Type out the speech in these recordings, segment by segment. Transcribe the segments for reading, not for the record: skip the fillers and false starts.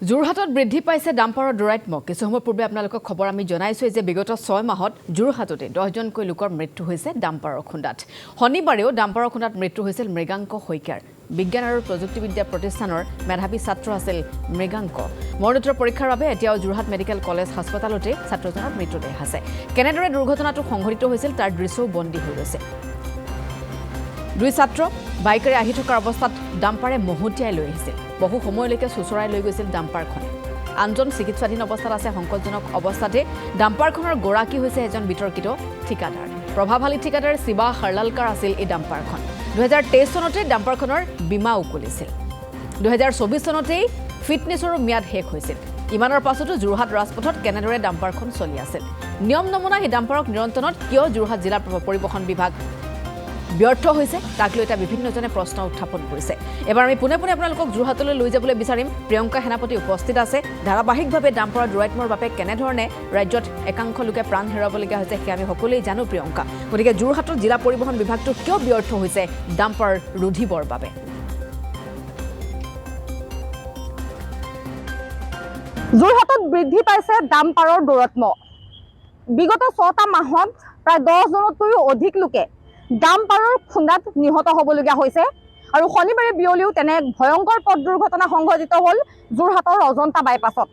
যোৰহাটত বৃদ্ধি পাইছে ডাম্পাৰৰ দৌৰাত্ম্য। কিছু সময় পূৰ্বে আপোনালোকক খবৰ আমি জনাইছোঁ যে বিগত 6 মাহত যোৰহাটতে 10জনকৈ লোকৰ মৃত্যু হৈছে ডাম্পাৰৰ খুন্দাত। শনিবাৰেও ডাম্পাৰৰ খুন্দাত মৃত্যু হৈছিল মৃগাংক শইকীয়াৰ। বিজ্ঞান আৰু প্ৰযুক্তিবিদ্যা প্ৰতিষ্ঠানৰ মেধাৱী ছাত্ৰ আছিল মৃগাংক। মৰণোত্তৰ পৰীক্ষাৰ বাবে এতিয়াও যোৰহাট মেডিকেল কলেজ হাস্পতালতে ছাত্ৰজনৰ মৃতদেহ আছে। কেনেদৰে দুৰ্ঘটনাটো সংঘটিত হৈছিল তাৰ দৃশ্যও বন্দী হৈ ৰৈছে। দুই ছাত্ৰ বাইকেৰে আহি থকাৰ অৱস্থাত ডাম্পাৰে মহতিয়াই লৈ আহিছিল। বহু সময়লৈকে চুচৰাই লৈ গৈছিল ডাম্পাৰখনে। আনজন চিকিৎসাধীন অৱস্থাত আছে। সংকটজনক অৱস্থাতে ডাম্পাৰখনৰ গৰাকী হৈছে এজন বিতৰ্কিত ঠিকাদাৰ। প্ৰভাৱশালী ঠিকাদাৰ শিৱা হাৰ্লালকাৰ আছিল এই ডাম্পাৰখন। 2023 চনতে ডাম্পাৰখনৰ বীমা উকলিছিল। 2024 চনতেই ফিটনেছৰো ম্যাদ শেষ হৈছিল। ইমানৰ পাছতো যোৰহাট ৰাজপথত কেনেদৰে ডাম্পাৰখন চলি আছিল। নিয়ম নমনা এই ডাম্পাৰক নিয়ন্ত্ৰণত কিয় যোৰহাট জিলা পৰিবহণ বিভাগ ব্যৰ্থ হৈছে তাক লৈ এটা বিভিন্নজনে প্ৰশ্ন উত্থাপন কৰিছে। এবাৰ আমি পোনে পোনে আপোনালোকক যোৰহাটলৈ লৈ যাবলৈ বিচাৰিম। প্ৰিয়ংকা সেনাপতি উপস্থিত আছে। ধাৰাবাহিকভাৱে ডাম্পাৰৰ দৌৰাত্ম্যৰ বাবে কেনেধৰণে ৰাজ্যত একাংশ লোকে প্ৰাণ হেৰুৱাবলগীয়া হৈছে সেয়া আমি সকলোৱেই জানো প্ৰিয়ংকা। গতিকে যোৰহাটৰ জিলা পৰিবহণ বিভাগটো কিয় ব্যৰ্থ হৈছে ডাম্পাৰ ৰোধিবৰ বাবে? যোৰহাটত বৃদ্ধি পাইছে ডাম্পাৰৰ দৌৰাত্ম্য। বিগত 6টা মাহত প্ৰায় 10জনতকৈও অধিক লোকে ডাম্পাৰৰ খুন্দাত নিহত হ'বলগীয়া হৈছে। আৰু শনিবাৰে বিয়লিও তেনে ভয়ংকৰ পথ দুৰ্ঘটনা সংঘটিত হ'ল যোৰহাটৰ অজন্তা বাইপাছত।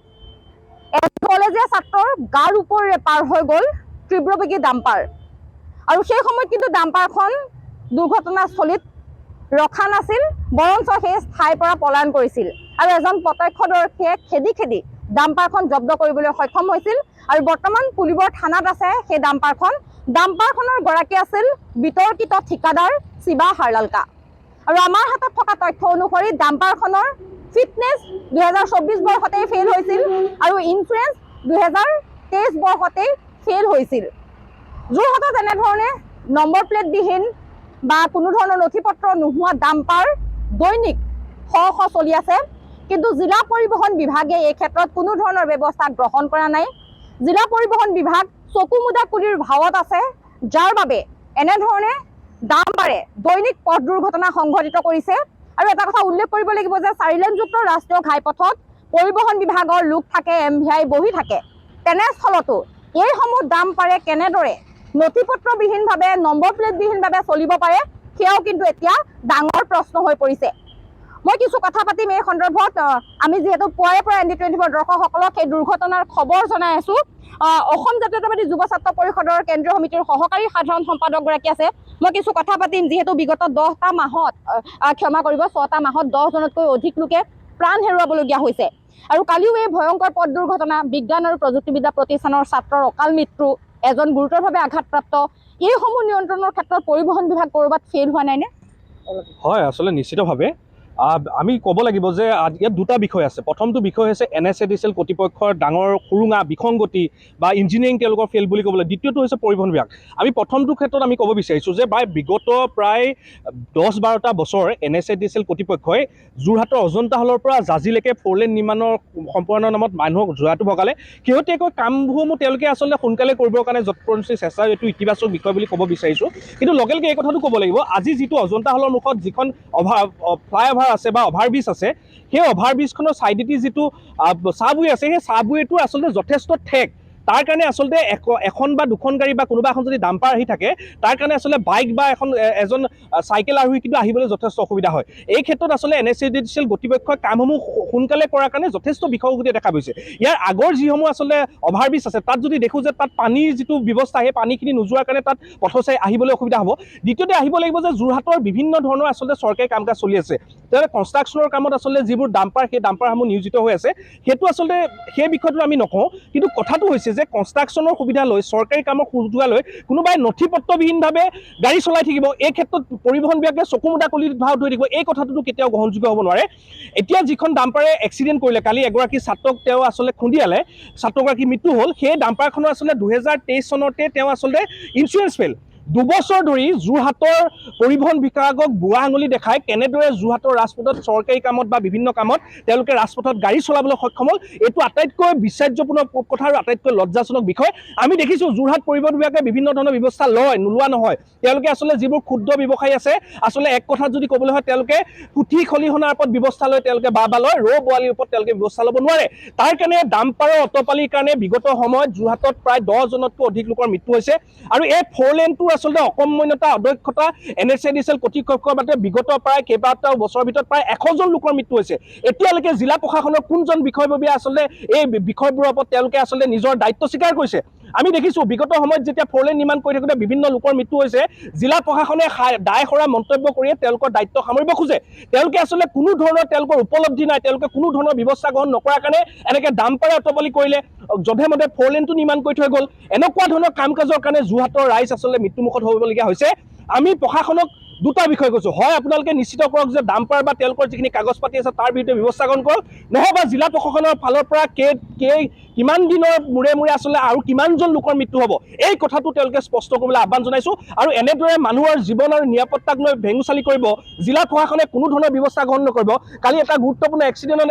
কলেজীয়া ছাত্ৰৰ গাৰ ওপৰেৰে পাৰ হৈ গ'ল তীব্ৰবেগী ডাম্পাৰ। আৰু সেই সময়ত কিন্তু ডাম্পাৰখন দুৰ্ঘটনাস্থলীত ৰখা নাছিল, বৰঞ্চ সেই ঠাইৰ পৰা পলায়ন কৰিছিল। আৰু এজন প্ৰত্যক্ষদৰ্শীয়ে খেদি খেদি ডাম্পাৰখন জব্দ কৰিবলৈ সক্ষম হৈছিল। আৰু বৰ্তমান পুলিবৰ থানাত আছে সেই ডাম্পাৰখন। ডাম্পাৰখনৰ গৰাকী আছিল বিতৰ্কিত ঠিকাদাৰ শিৱা হাৰ্লালকা। আৰু আমাৰ হাতত থকা তথ্য অনুসৰি ডাম্পাৰখনৰ ফিটনেছ 2024 বৰ্ষতেই ফেইল হৈছিল আৰু ইঞ্চুৰেঞ্চ 2023 বৰ্ষতেই ফেইল হৈছিল। যোৰহাটত এনেধৰণে নম্বৰ প্লেটবিহীন বা কোনো ধৰণৰ নথি পত্ৰ নোহোৱা ডাম্পাৰ দৈনিক শ চলি আছে। কিন্তু জিলা পৰিবহণ বিভাগে এই ক্ষেত্ৰত কোনো ধৰণৰ ব্যৱস্থা গ্ৰহণ কৰা নাই। জিলা পৰিবহণ বিভাগ চকু মুদা কুলিৰ ভাৱত আছে, যাৰ বাবে এনেধৰণে ডাম্পাৰে দৈনিক পথ দুৰ্ঘটনা সংঘটিত কৰিছে। আৰু এটা কথা উল্লেখ কৰিব লাগিব যে 4লেনযুক্ত ৰাষ্ট্ৰীয় ঘাইপথত পৰিবহণ বিভাগৰ লোক থাকে, MVI বহি থাকে। তেনেস্থলতো এইসমূহ ডাম্পাৰে কেনেদৰে নথি পত্ৰবিহীনভাৱে নম্বৰ প্লেটবিহীনভাৱে চলিব পাৰে সেয়াও কিন্তু এতিয়া ডাঙৰ প্ৰশ্ন হৈ পৰিছে। মই কিছু কথা পাতিম এই সন্দৰ্ভত। আমি যিহেতু পুৱাৰে পৰা ND24 দৰ্শকসকলক সেই দুৰ্ঘটনাৰ খবৰ জনাই আছো। অসম জাতীয়তাবাদী যুৱ ছাত্ৰ পৰিষদৰ কেন্দ্ৰীয় সমিতিৰ সহকাৰী সাধাৰণ সম্পাদকগৰাকী আছে। মই কিছু কথা পাতিম। যিহেতু বিগত 6টা মাহত 10জনতকৈ অধিক লোকে প্ৰাণ হেৰুৱাবলগীয়া হৈছে। আৰু কালিও এই ভয়ংকৰ পথ দুৰ্ঘটনা, বিজ্ঞান আৰু প্ৰযুক্তিবিদ্যা প্ৰতিষ্ঠানৰ ছাত্ৰৰ অকাল মৃত্যু, এজন গুৰুতৰভাৱে আঘাতপ্ৰাপ্ত, এইসমূহ নিয়ন্ত্ৰণৰ ক্ষেত্ৰত পৰিবহণ বিভাগ ক'ৰবাত ফেইল হোৱা নাইনে? হয়, আচলতে নিশ্চিতভাৱে আমি ক'ব লাগিব যে ইয়াত দুটা বিষয় আছে। প্ৰথমটো বিষয় হৈছে NSADCL কৰ্তৃপক্ষৰ ডাঙৰ সুৰুঙা বিসংগতি বা ইঞ্জিনিয়াৰিং তেওঁলোকৰ ফেইল বুলি ক'বলৈ। দ্বিতীয়টো হৈছে পৰিবহণ বিভাগ। আমি প্ৰথমটো ক্ষেত্ৰত আমি ক'ব বিচাৰিছোঁ যে বিগত প্ৰায় 10-12টা বছৰ NSADCL কৰ্তৃপক্ষই যোৰহাটৰ অজন্তা হলৰ পৰা জাজিলৈকে 4লেন নিৰ্মাণৰ সম্পূৰ্ণৰ নামত মানুহক যোৰাটো ভগালে। শেহতীয়াকৈ কামসমূহ তেওঁলোকে আচলতে সোনকালে কৰিবৰ কাৰণে যৎপৰোনাস্তি চেষ্টা, এইটো ইতিবাচক বিষয় বুলি ক'ব বিচাৰিছোঁ। কিন্তু লগে লগে এই কথাটো ক'ব লাগিব, আজি যিটো অজন্তা হলৰ মুখত যিখন ফ্লাইঅভাৰ আছে বা অভাৰব্ৰিজ আছে, সেই অভাৰব্ৰিজখনৰ ছাইডেদি যিটো চাবৱে আছে, সেই চাবৱেটো আচলতে যথেষ্ট ঠেক। তাৰ কাৰণে আচলতে এখন বা দুখন গাড়ী বা কোনোবা এখন যদি ডাম্পাৰ আহি থাকে, তাৰ কাৰণে আচলতে বাইক বা এজন চাইকেল আৰোহী কিন্তু আহিবলৈ যথেষ্ট অসুবিধা হয়। এই ক্ষেত্ৰত আচলতে NSADCL কৰ্তৃপক্ষই কামসমূহ সোনকালে কৰাৰ কাৰণে যথেষ্ট বিসংগতি দেখা গৈছে। ইয়াৰ আগৰ যিসমূহ আচলতে অভাৰব্ৰিজ আছে, তাত যদি দেখোঁ যে তাত পানীৰ যিটো ব্যৱস্থা, সেই পানীখিনি নোযোৱাৰ কাৰণে তাত পথচাৰী আহিবলৈ অসুবিধা হ'ব। দ্বিতীয়তে আহিব লাগিব যে যোৰহাটৰ বিভিন্ন ধৰণৰ আচলতে চৰকাৰী কাম কাজ চলি আছে। তেওঁলোকে কনষ্ট্ৰাকশ্যনৰ কামত আচলতে যিবোৰ ডাম্পাৰ, সেই ডাম্পাৰসমূহ নিয়োজিত হৈ আছে। সেইটো আচলতে সেই বিষয়টো আমি নকওঁ, কিন্তু কথাটো হৈছে যে কনষ্ট্ৰাকশ্যনৰ সুবিধা লৈ, চৰকাৰী কামৰ সুবিধা লৈ কোনোবাই নথি পত্ৰবিহীনভাৱে গাড়ী চলাই থাকিব, এই ক্ষেত্ৰত পৰিবহণ বিভাগে চকু মুদা কুলিৰ ভাও ধৰি থাকিব, এই কথাটোতো কেতিয়াও গ্ৰহণযোগ্য হ'ব নোৱাৰে। এতিয়া যিখন ডাম্পাৰে এক্সিডেণ্ট কৰিলে, কালি এগৰাকী ছাত্ৰক তেওঁ আচলতে খুন্দিয়ালে, ছাত্ৰগৰাকীৰ মৃত্যু হ'ল। সেই ডাম্পাৰখনৰ আচলতে 2023 চনতে তেওঁ আচলতে ইঞ্চুৰেঞ্চ ফেইল। দুবছৰ ধৰি যোৰহাটৰ পৰিবহণ বিভাগক বুঢ়া আঙুলি দেখাই কেনেদৰে যোৰহাটৰ ৰাজপথত চৰকাৰী কামত বা বিভিন্ন কামত তেওঁলোকে ৰাজপথত গাড়ী চলাবলৈ সক্ষম হ'ল, এইটো আটাইতকৈ বিশ্বাস্যপূৰ্ণ কথা আৰু আটাইতকৈ লজ্জাজনক বিষয়। আমি দেখিছোঁ যোৰহাট পৰিবহণ বিভাগে বিভিন্ন ধৰণৰ ব্যৱস্থা লয়, নোলোৱা নহয়। তেওঁলোকে আচলতে যিবোৰ ক্ষুদ্ৰ ব্যৱসায়ী আছে, আচলতে এক কথাত যদি ক'বলৈ হয়, তেওঁলোকে পুথি খলিহনাৰ ওপৰত ব্যৱস্থা লয়, তেওঁলোকে বা লয়, ৰৌ বোৱালিৰ ওপৰত তেওঁলোকে ব্যৱস্থা ল'ব নোৱাৰে। তাৰ কাৰণে ডাম্পাৰৰ অটপালিৰ কাৰণে বিগত সময়ত যোৰহাটত প্ৰায় 10জনতকৈ অধিক লোকৰ মৃত্যু হৈছে। আৰু এই 4 লেনটোৰ আচলতে অকম্যতা, অদক্ষতা NSADCL কৰ্তৃপক্ষৰ বাবে বিগত প্ৰায় কেইবাটাও বছৰৰ ভিতৰত প্ৰায় 100জন লোকৰ মৃত্যু হৈছে। এতিয়ালৈকে জিলা প্ৰশাসনৰ কোনজন বিষয়ববীয়া আচলতে এই বিষয়বোৰৰ ওপৰত তেওঁলোকে আচলতে নিজৰ দায়িত্ব স্বীকাৰ কৰিছে। আমি দেখিছোঁ বিগত সময়ত যেতিয়া 4 লেন নিৰ্মাণ কৰি থাকোঁতে বিভিন্ন লোকৰ মৃত্যু হৈছে, জিলা প্ৰশাসনে দায় সৰা মন্তব্য কৰিয়ে তেওঁলোকৰ দায়িত্ব সামৰিব খোজে। তেওঁলোকে আচলতে কোনো ধৰণৰ তেওঁলোকৰ উপলব্ধি নাই, তেওঁলোকে কোনো ধৰণৰ ব্যৱস্থা গ্ৰহণ নকৰাৰ কাৰণে এনেকৈ ডাম্পাৰে অটপালি কৰিলে, যধে মধে 4 লেনটো নিৰ্মাণ কৰি থৈ গ'ল। এনেকুৱা ধৰণৰ কাম কাজৰ কাৰণে যোৰহাটৰ ৰাইজ আচলতে মৃত্যুমুখত হ'বলগীয়া হৈছে। আমি প্ৰশাসনক দুটা বিষয় কৈছোঁ, হয় আপোনালোকে নিশ্চিত কৰক যে ডাম্পাৰ বা তেওঁলোকৰ যিখিনি কাগজ পাতি আছে তাৰ বিৰুদ্ধে ব্যৱস্থা গ্ৰহণ কৰক, নহবা জিলা প্ৰশাসনৰ ফালৰ পৰা কিমান দিনৰ মূৰে মূৰে আচলতে আৰু কিমানজন লোকৰ মৃত্যু হ'ব, এই কথাটো তেওঁলোকে স্পষ্ট কৰিবলৈ আহ্বান জনাইছোঁ। আৰু এনেদৰে মানুহৰ জীৱন আৰু নিৰাপত্তাক লৈ ভেঙুচালি কৰিব, জিলা প্ৰশাসনে কোনো ধৰণৰ ব্যৱস্থা গ্ৰহণ নকৰিব। কালি এটা গুৰুত্বপূৰ্ণ এক্সিডেণ্টত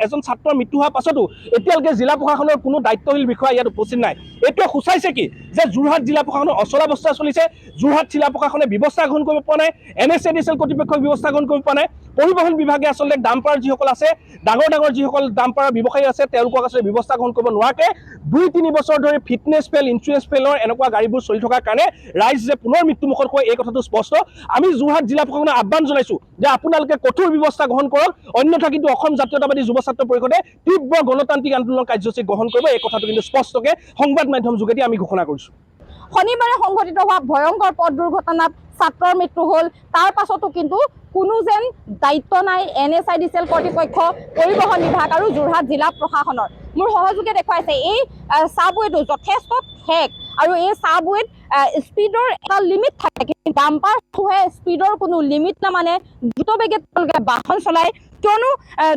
এজন ছাত্ৰৰ মৃত্যু হোৱাৰ পাছতো এতিয়ালৈকে জিলা প্ৰশাসনৰ কোনো দায়িত্বশীল বিষয়া ইয়াত উপস্থিত নাই। এইটোৱে সূচাইছে কি যে যোৰহাট জিলা প্ৰশাসনৰ অচলাৱস্থা চলিছে, যোৰহাট জিলা প্ৰশাসনে ব্যৱস্থা গ্ৰহণ কৰিব পৰা নাই, NSADCL কৰ্তৃপক্ষক ব্যৱস্থা গ্ৰহণ কৰিব পৰা নাই। পৰিবহণ বিভাগে আচলতে ডাম্পাৰ যিসকল আছে, ডাঙৰ যিসকল ডাম্পাৰৰ ব্যৱসায়ী আছে, তেওঁলোকক আচলতে ব্যৱস্থা গ্ৰহণ কৰিব নোৱাৰাকৈ 2-3 বছৰ ধৰি ফিটনেছ ফেল, ইঞ্চুৰেঞ্চ ফেলৰ এনেকুৱা গাড়ীবোৰ চলি থকাৰ কাৰণে ৰাইজ যে পুনৰ মৃত্যুমুখত হয়, এই কথাটো স্পষ্ট। আমি যোৰহাট জিলা প্ৰশাসনক আহ্বান জনাইছোঁ যে আপোনালোকে কঠোৰ ব্যৱস্থা গ্ৰহণ কৰক, অন্যথা কিন্তু অসম জাতীয়তাবাদী যুৱ ছাত্ৰ পৰিষদে তীব্ৰ গণতান্ত্ৰিক আন্দোলন কাৰ্যসূচী গ্ৰহণ কৰিব, এই কথাটো কিন্তু স্পষ্টকৈ সংবাদ মাধ্যম যোগেদি আমি ঘোষণা কৰিছোঁ। শনিবাৰে সংঘটিত হোৱা ভয়ংকৰ পথ দুৰ্ঘটনাত ছাত্ৰৰ মৃত্যু হ'ল, তাৰ পাছতো কিন্তু কোনো যেন দায়িত্ব নাই NSADCL কৰ্তৃপক্ষ, পৰিবহণ বিভাগ আৰু যোৰহাট জিলা প্ৰশাসনৰ। মোৰ সহযোগে দেখুৱাইছে এই চাবৱেটো যথেষ্ট ঠেক আৰু এই চাবৱেত স্পীডৰ এটা লিমিট থাকে, কিন্তু ডাম্পাৰসমূহে স্পীডৰ কোনো লিমিট নামানে, দ্ৰুতবেগে তেওঁলোকে বাহন চলায়। কিয়নো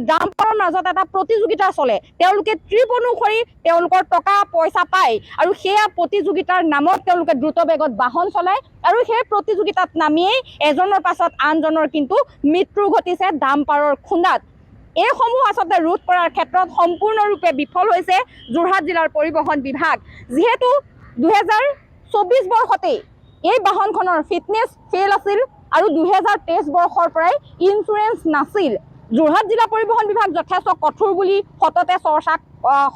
ডাম্পাৰৰ মাজত এটা প্ৰতিযোগিতা চলে, তেওঁলোকে ট্ৰিপ অনুসৰি তেওঁলোকৰ টকা পইচা পায় আৰু সেয়া প্ৰতিযোগিতাৰ নামত তেওঁলোকে দ্ৰুতবেগত বাহন চলায় আৰু সেই প্ৰতিযোগিতাত নামিয়েই এজনৰ পাছত আনজনৰ কিন্তু মৃত্যু ঘটিছে ডাম্পাৰৰ খুন্দাত। এইসমূহ আচলতে ৰোধ কৰাৰ ক্ষেত্ৰত সম্পূৰ্ণৰূপে বিফল হৈছে যোৰহাট জিলাৰ পৰিবহণ বিভাগ, যিহেতু 2024 বৰ্ষতেই এই বাহনখনৰ ফিটনেছ ফেইল আছিল আৰু 2023 বৰ্ষৰ পৰাই ইঞ্চুৰেঞ্চ নাছিল। যোৰহাট জিলা পৰিবহণ বিভাগ যথেষ্ট কঠোৰ বুলি সততে চৰ্চা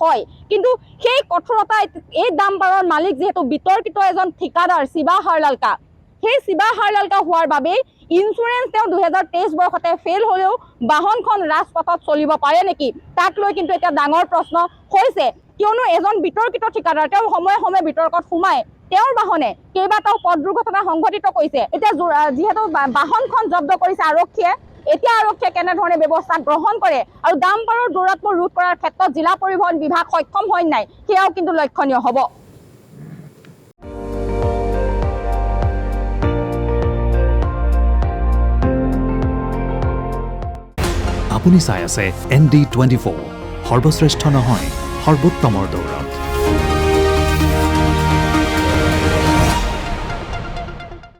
হয়, কিন্তু সেই কঠোৰতা এই ডাম্পাৰৰ মালিক যিহেতু বিতৰ্কিত এজন ঠিকাদাৰ শিৱা হাৰলালকা, সেই শিৱা হাৰলালকা হোৱাৰ বাবেই ইঞ্চুৰেঞ্চ তেওঁ 2023 বৰ্ষতে ফেইল হ'লেও বাহনখন ৰাজপথত চলিব পাৰে নেকি, তাক লৈ কিন্তু এতিয়া ডাঙৰ প্ৰশ্ন হৈছে। কিয়নো এজন বিতৰ্কিত ঠিকাদাৰ, তেওঁ সময়ে সময়ে বিতৰ্কত সোমায়, তেওঁৰ বাহনে কেইবাটাও পথ দুৰ্ঘটনা সংঘটিত কৰিছে। এতিয়া যিহেতু বাহনখন জব্দ কৰিছে আৰক্ষীয়ে, এতিয়া আৰক্ষীয়ে কেনেধৰণে ব্যৱস্থা গ্ৰহণ কৰে আৰু ডাম্পাৰৰ দৌৰাত্ম্য ৰোধ কৰাৰ ক্ষেত্ৰত জিলা পৰিবহণ বিভাগ সক্ষম হয় নাই, সেয়াও কিন্তু লক্ষণীয় হ'ব। আপুনি চাই আছে ND24, সৰ্বশ্ৰেষ্ঠ নহয় সৰ্বোত্তমৰ দৌৰা।